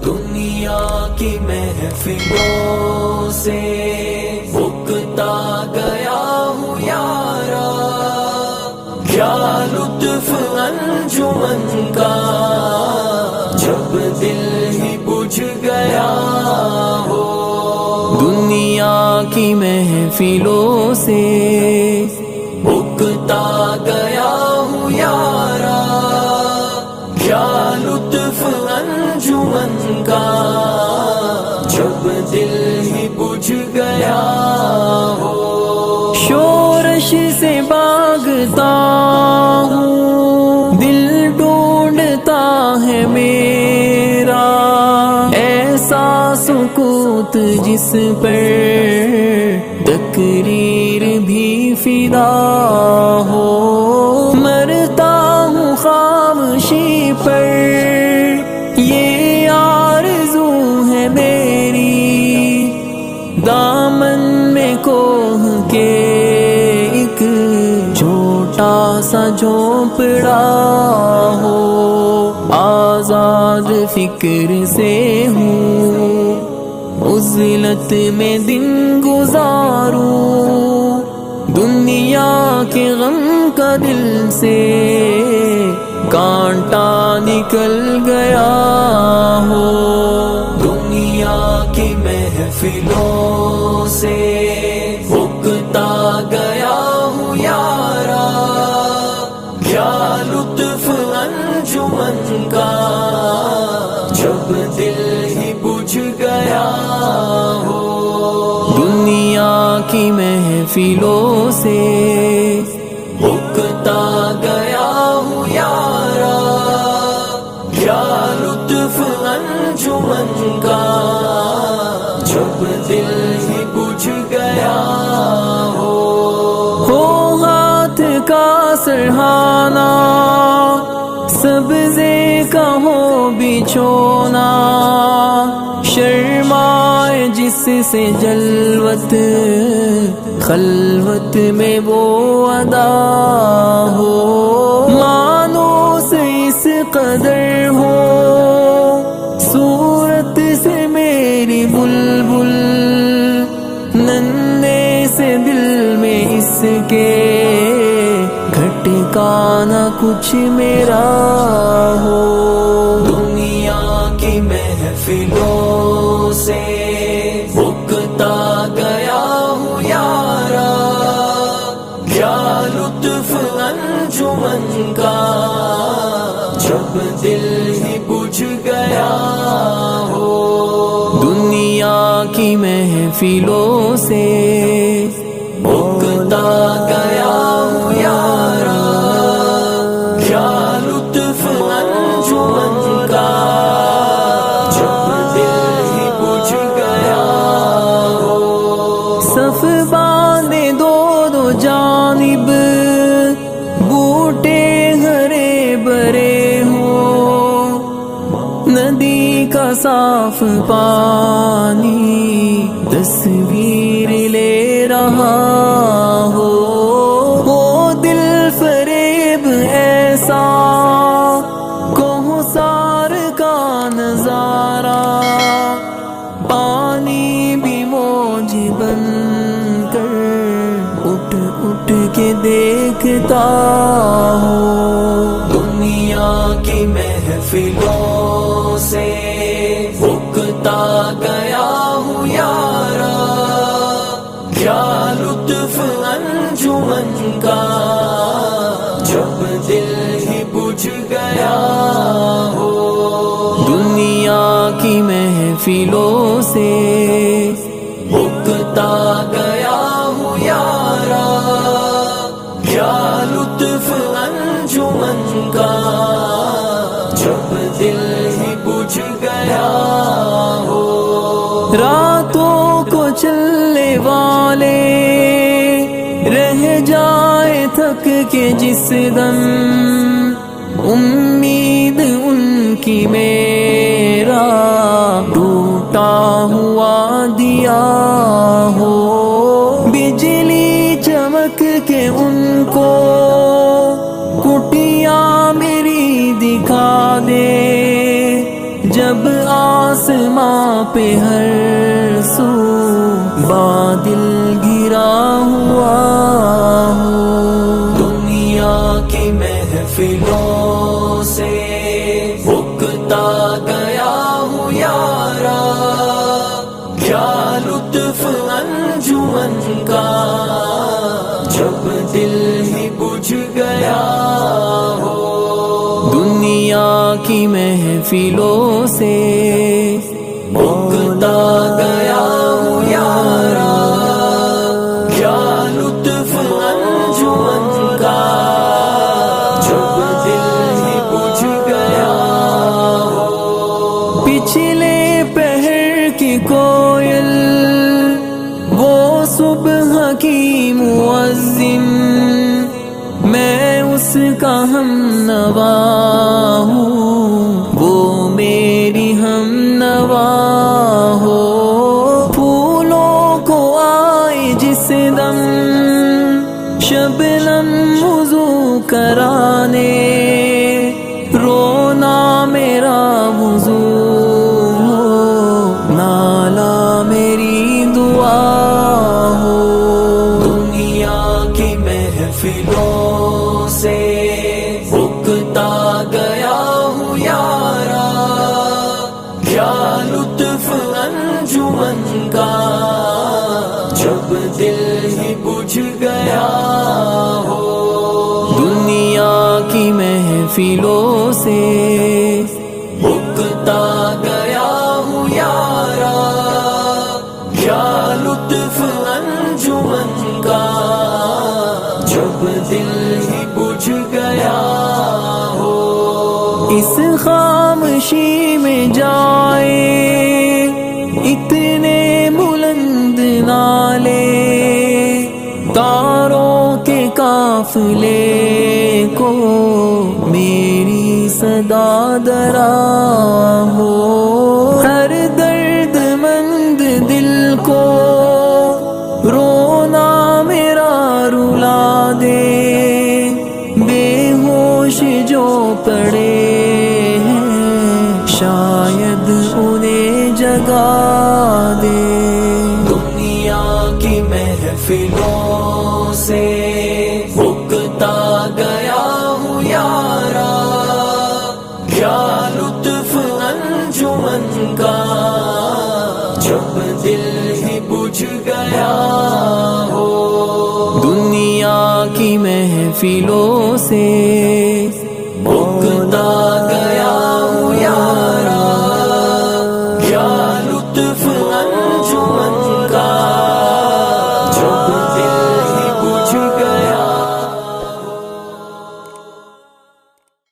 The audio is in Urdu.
دنیا کی محفلوں سے اکتا گیا ہوں یارا، کیا لطف انجمن کا جب دل ہی بجھ گیا ہو۔ دنیا کی محفلوں سے اکتا گیا ہوں یارا، کیا لطف انجمن کا جب دل ہی بجھ گیا ہو۔ شورش سے بھاگتا ہوں، دل ڈھونڈتا ہے میرا، ایسا سکوت جس پر تقریر بھی فدا ہو۔ مرتا ہوں خاموشی پر، یہ آرزو ہے میری، دامن میں کوہ کے ایک چھوٹا سا جھونپڑا ہو۔ آزاد فکر سے ہوں، عزلت میں دن گزاروں، دنیا کے غم کا دل سے کانٹا نکل گیا ہو۔ دنیا کی محفلوں سے اکتا گیا ہوں یارا، کیا لطف انجمن کا جب دل ہی بجھ گیا ہو۔ دنیا کی محفلوں سے اکتا گیا ہوں یارا، کیا لطف انجمن کا جب دل ہی بجھ گیا ہو۔ ہاتھ کا سرہانا، سبزے کا ہو بچھونا، شرمائے جس سے جلوت خلوت میں وہ ادا ہو۔ مانوس اس قدر ہو صورت سے میری بلبل، ننھے سے دل میں اس کے کھٹکا نہ کچھ میرا ہو۔ دنیا کی محفلوں سے اکتا گیا ہوں یارا، کیا لطف انجمن کا جب دل ہی بجھ گیا ہو۔ دنیا کی محفلوں سے اکتا گیا ہوں یارا، کیا لطف انجمن کا جب دل ہی بجھ گیا ہو۔ صف باندھے دو دو جانب، بوٹے ہرے بھرے ہوں، ندی کا صاف پانی تصویر لے رہا ہو۔ وہ دل فریب ایسا کوہسار کا نظارہ، پانی بھی موج بن کر اٹھ اٹھ کے دیکھتا ہو۔ دنیا کی محفلوں سے اکتا گیا ہوں یارا، کیا لطف انجمن کا جب دل ہی بجھ گیا ہو۔ دنیا کی محفلوں سے اکتا گیا ہوں یارا، کیا لطف انجمن کا جب دل ہی بجھ گیا ہو۔ راتوں کو چلنے والے رہ جائے تھک کے جس دم، امید ان کی میرا ٹوٹا ہوا دیا ہو۔ بجلی چمک کے ان کو کٹیا میری دکھا دے، جب آسماں پہ ہر سو بادل گرا ہوا ہو، دنیا کی محفلوں سے اکتا گیا ہوں یارا، کیا لطف انجمن کا جب دل ہی بجھ گیا ہو، دنیا کی محفلوں سے اکتا گیا ہوں یارا، کیا لطف انجمن کا جب دل ہی بجھ گیا ہو، پچھلے پہر کی کوئل وہ صبح کی مؤذن، میں اس کا ہم نوا ہوں، وہ میری ہم نوا ہو، پھولوں کو آئے جس دم شبنم وضو کرانے، رونا میرا وضو ہو، نالا میری دعا ہو، دنیا کی محفلوں سے اکتا گیا ہوں یارا، کیا لطف انجمن کا جب دل ہی بجھ گیا ہو، دنیا کی محفلوں سے اکتا گیا ہوں یارا، کیا لطف انجمن کا جب دل ہی بجھ گیا ہو، اس خاموشی میں جائے اتنے بلند نالے، تاروں کے قافلے کو میری صدا درا ہو، ہر درد مند دل کو رونا میرا رلا دے، بے ہوش جو پڑے ہیں شاید انہیں جگا دے، دنیا کی محفلوں سے اکتا گیا ہوں یارا، کیا لطف انجمن کا جب دل ہی بجھ گیا ہو، دنیا کی محفلوں سے